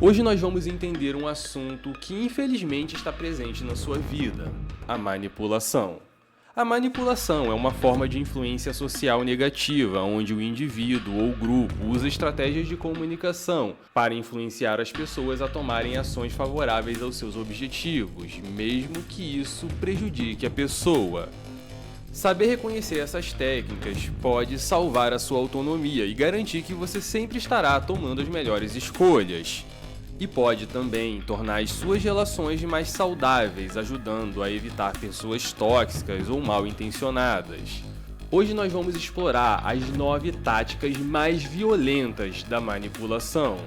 Hoje nós vamos entender um assunto que infelizmente está presente na sua vida: a manipulação. A manipulação é uma forma de influência social negativa, onde o indivíduo ou grupo usa estratégias de comunicação para influenciar as pessoas a tomarem ações favoráveis aos seus objetivos, mesmo que isso prejudique a pessoa. Saber reconhecer essas técnicas pode salvar a sua autonomia e garantir que você sempre estará tomando as melhores escolhas. E pode também tornar as suas relações mais saudáveis, ajudando a evitar pessoas tóxicas ou mal intencionadas. Hoje nós vamos explorar as 9 táticas mais violentas da manipulação.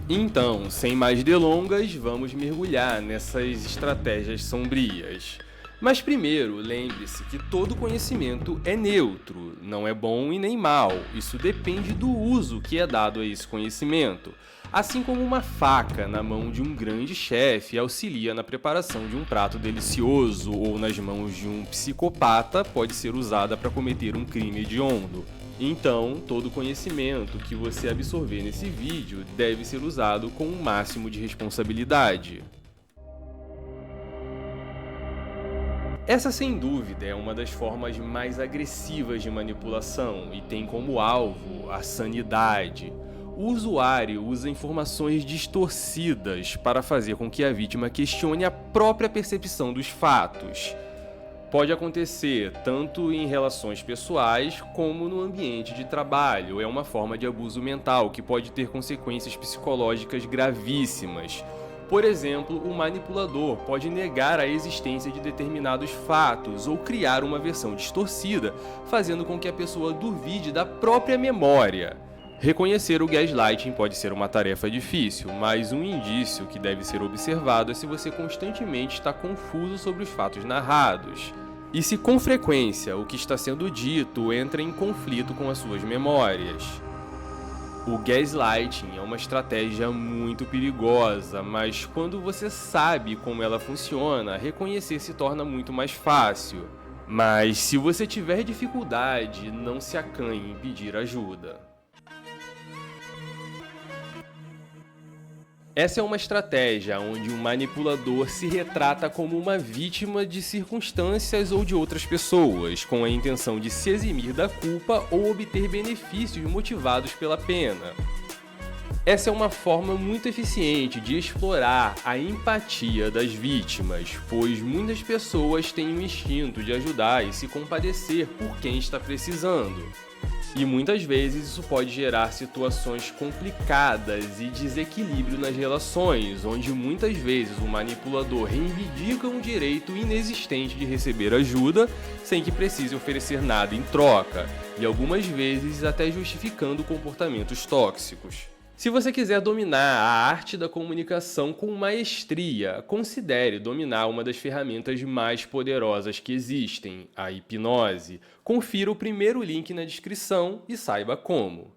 Então, sem mais delongas, vamos mergulhar nessas estratégias sombrias. Mas primeiro, lembre-se que todo conhecimento é neutro, não é bom e nem mal. Isso depende do uso que é dado a esse conhecimento. Assim como uma faca na mão de um grande chefe auxilia na preparação de um prato delicioso, ou nas mãos de um psicopata pode ser usada para cometer um crime hediondo. Então, todo conhecimento que você absorver nesse vídeo deve ser usado com o máximo de responsabilidade. Essa, sem dúvida, é uma das formas mais agressivas de manipulação e tem como alvo a sanidade. O usuário usa informações distorcidas para fazer com que a vítima questione a própria percepção dos fatos. Pode acontecer tanto em relações pessoais como no ambiente de trabalho. É uma forma de abuso mental que pode ter consequências psicológicas gravíssimas. Por exemplo, o manipulador pode negar a existência de determinados fatos ou criar uma versão distorcida, fazendo com que a pessoa duvide da própria memória. Reconhecer o gaslighting pode ser uma tarefa difícil, mas um indício que deve ser observado é se você constantemente está confuso sobre os fatos narrados. E se com frequência o que está sendo dito entra em conflito com as suas memórias. O gaslighting é uma estratégia muito perigosa, mas quando você sabe como ela funciona, reconhecer se torna muito mais fácil. Mas se você tiver dificuldade, não se acanhe em pedir ajuda. Essa é uma estratégia onde o manipulador se retrata como uma vítima de circunstâncias ou de outras pessoas, com a intenção de se eximir da culpa ou obter benefícios motivados pela pena. Essa é uma forma muito eficiente de explorar a empatia das vítimas, pois muitas pessoas têm o instinto de ajudar e se compadecer por quem está precisando. E muitas vezes isso pode gerar situações complicadas e desequilíbrio nas relações, onde muitas vezes o manipulador reivindica um direito inexistente de receber ajuda, sem que precise oferecer nada em troca, e algumas vezes até justificando comportamentos tóxicos. Se você quiser dominar a arte da comunicação com maestria, considere dominar uma das ferramentas mais poderosas que existem, a hipnose. Confira o primeiro link na descrição e saiba como.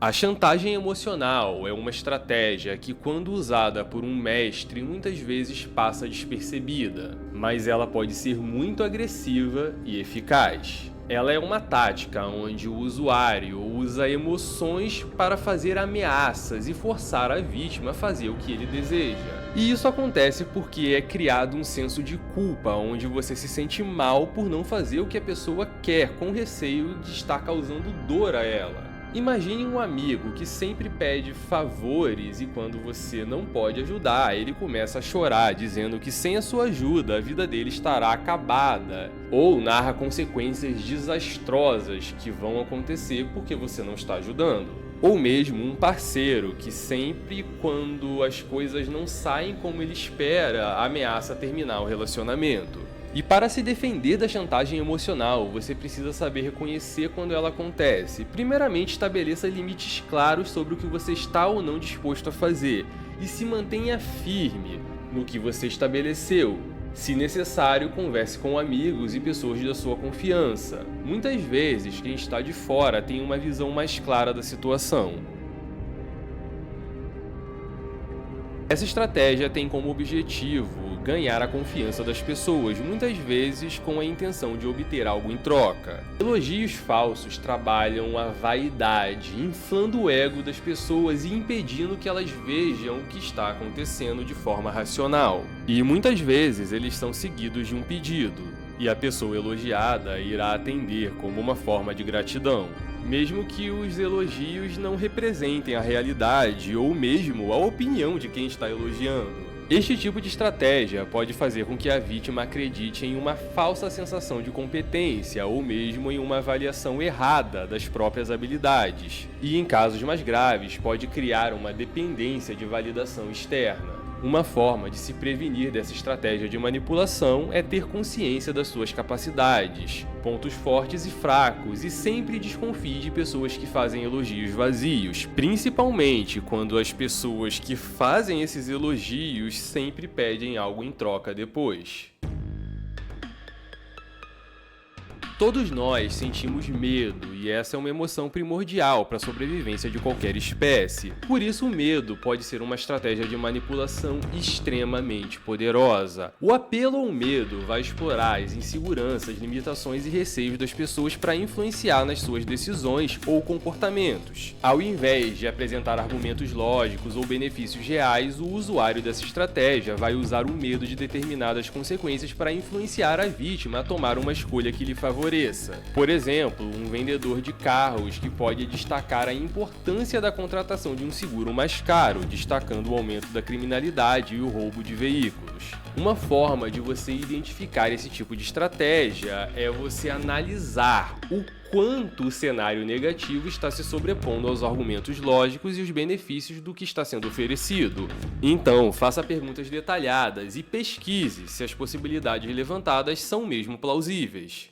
A chantagem emocional é uma estratégia que, quando usada por um mestre, muitas vezes passa despercebida, mas ela pode ser muito agressiva e eficaz. Ela é uma tática onde o usuário usa emoções para fazer ameaças e forçar a vítima a fazer o que ele deseja. E isso acontece porque é criado um senso de culpa, onde você se sente mal por não fazer o que a pessoa quer, com receio de estar causando dor a ela. Imagine um amigo que sempre pede favores e quando você não pode ajudar, ele começa a chorar, dizendo que sem a sua ajuda a vida dele estará acabada. Ou narra consequências desastrosas que vão acontecer porque você não está ajudando. Ou mesmo um parceiro que sempre, quando as coisas não saem como ele espera, ameaça terminar o relacionamento. E para se defender da chantagem emocional, você precisa saber reconhecer quando ela acontece. Primeiramente, estabeleça limites claros sobre o que você está ou não disposto a fazer e se mantenha firme no que você estabeleceu. Se necessário, converse com amigos e pessoas da sua confiança. Muitas vezes, quem está de fora tem uma visão mais clara da situação. Essa estratégia tem como objetivo ganhar a confiança das pessoas, muitas vezes com a intenção de obter algo em troca. Elogios falsos trabalham a vaidade, inflando o ego das pessoas e impedindo que elas vejam o que está acontecendo de forma racional. E muitas vezes eles são seguidos de um pedido, e a pessoa elogiada irá atender como uma forma de gratidão, mesmo que os elogios não representem a realidade ou mesmo a opinião de quem está elogiando. Este tipo de estratégia pode fazer com que a vítima acredite em uma falsa sensação de competência ou mesmo em uma avaliação errada das próprias habilidades. E em casos mais graves, pode criar uma dependência de validação externa. Uma forma de se prevenir dessa estratégia de manipulação é ter consciência das suas capacidades, pontos fortes e fracos, e sempre desconfie de pessoas que fazem elogios vazios, principalmente quando as pessoas que fazem esses elogios sempre pedem algo em troca depois. Todos nós sentimos medo, e essa é uma emoção primordial para a sobrevivência de qualquer espécie. Por isso, o medo pode ser uma estratégia de manipulação extremamente poderosa. O apelo ao medo vai explorar as inseguranças, limitações e receios das pessoas para influenciar nas suas decisões ou comportamentos. Ao invés de apresentar argumentos lógicos ou benefícios reais, o usuário dessa estratégia vai usar o medo de determinadas consequências para influenciar a vítima a tomar uma escolha que lhe favoreça. Por exemplo, um vendedor de carros que pode destacar a importância da contratação de um seguro mais caro, destacando o aumento da criminalidade e o roubo de veículos. Uma forma de você identificar esse tipo de estratégia é você analisar o quanto o cenário negativo está se sobrepondo aos argumentos lógicos e os benefícios do que está sendo oferecido. Então, faça perguntas detalhadas e pesquise se as possibilidades levantadas são mesmo plausíveis.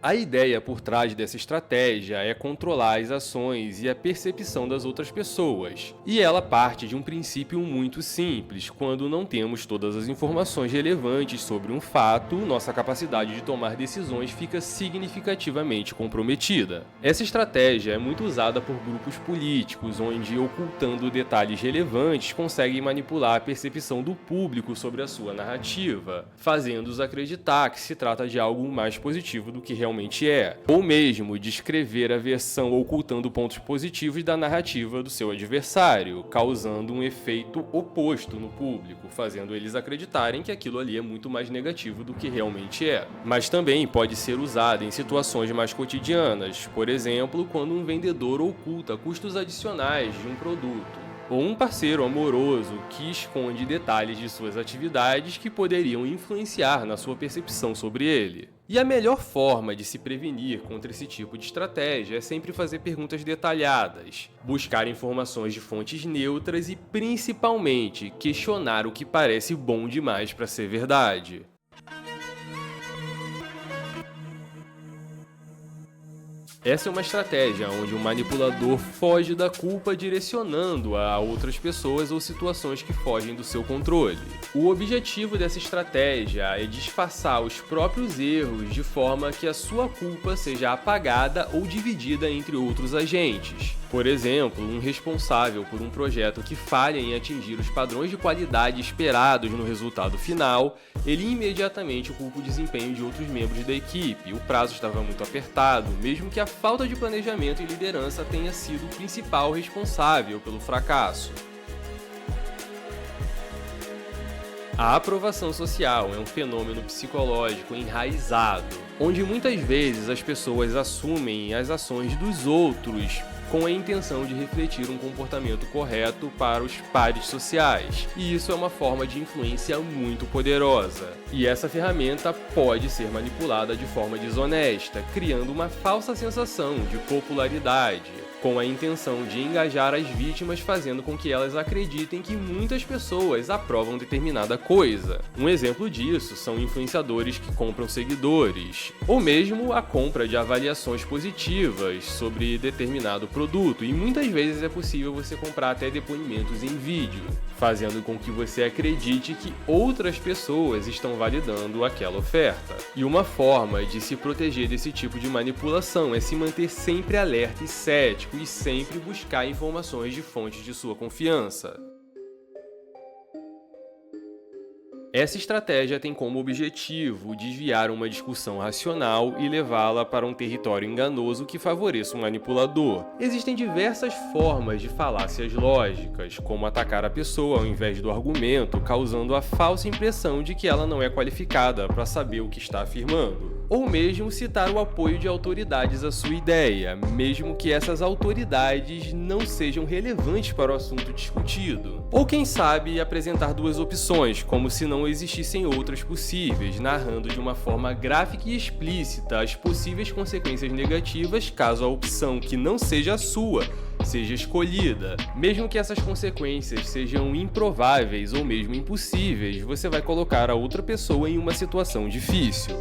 A ideia por trás dessa estratégia é controlar as ações e a percepção das outras pessoas. E ela parte de um princípio muito simples: quando não temos todas as informações relevantes sobre um fato, nossa capacidade de tomar decisões fica significativamente comprometida. Essa estratégia é muito usada por grupos políticos, onde, ocultando detalhes relevantes, conseguem manipular a percepção do público sobre a sua narrativa, fazendo-os acreditar que se trata de algo mais positivo do que realmente é, ou mesmo descrever a versão ocultando pontos positivos da narrativa do seu adversário, causando um efeito oposto no público, fazendo eles acreditarem que aquilo ali é muito mais negativo do que realmente é. Mas também pode ser usada em situações mais cotidianas, por exemplo, quando um vendedor oculta custos adicionais de um produto, ou um parceiro amoroso que esconde detalhes de suas atividades que poderiam influenciar na sua percepção sobre ele. E a melhor forma de se prevenir contra esse tipo de estratégia é sempre fazer perguntas detalhadas, buscar informações de fontes neutras e, principalmente, questionar o que parece bom demais para ser verdade. Essa é uma estratégia onde o manipulador foge da culpa direcionando-a a outras pessoas ou situações que fogem do seu controle. O objetivo dessa estratégia é disfarçar os próprios erros de forma que a sua culpa seja apagada ou dividida entre outros agentes. Por exemplo, um responsável por um projeto que falha em atingir os padrões de qualidade esperados no resultado final, ele imediatamente culpa o desempenho de outros membros da equipe. O prazo estava muito apertado, mesmo que a falta de planejamento e liderança tenha sido o principal responsável pelo fracasso. A aprovação social é um fenômeno psicológico enraizado, onde muitas vezes as pessoas assumem as ações dos outros com a intenção de refletir um comportamento correto para os pares sociais. E isso é uma forma de influência muito poderosa. E essa ferramenta pode ser manipulada de forma desonesta, criando uma falsa sensação de popularidade, com a intenção de engajar as vítimas, fazendo com que elas acreditem que muitas pessoas aprovam determinada coisa. Um exemplo disso são influenciadores que compram seguidores, ou mesmo a compra de avaliações positivas sobre determinado produto, e muitas vezes é possível você comprar até depoimentos em vídeo, fazendo com que você acredite que outras pessoas estão validando aquela oferta. E uma forma de se proteger desse tipo de manipulação é se manter sempre alerta e cético, lógico e sempre buscar informações de fontes de sua confiança. Essa estratégia tem como objetivo desviar uma discussão racional e levá-la para um território enganoso que favoreça o manipulador. Existem diversas formas de falácias lógicas, como atacar a pessoa ao invés do argumento, causando a falsa impressão de que ela não é qualificada para saber o que está afirmando. Ou mesmo citar o apoio de autoridades à sua ideia, mesmo que essas autoridades não sejam relevantes para o assunto discutido. Ou quem sabe apresentar duas opções, como se não existissem outras possíveis, narrando de uma forma gráfica e explícita as possíveis consequências negativas caso a opção que não seja a sua seja escolhida. Mesmo que essas consequências sejam improváveis ou mesmo impossíveis, você vai colocar a outra pessoa em uma situação difícil.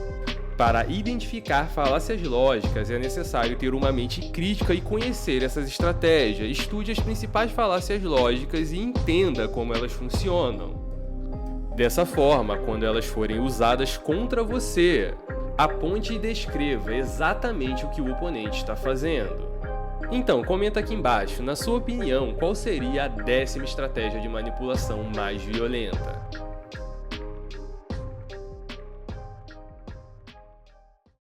Para identificar falácias lógicas, é necessário ter uma mente crítica e conhecer essas estratégias. Estude as principais falácias lógicas e entenda como elas funcionam. Dessa forma, quando elas forem usadas contra você, aponte e descreva exatamente o que o oponente está fazendo. Então, comenta aqui embaixo, na sua opinião, qual seria a 10ª estratégia de manipulação mais violenta?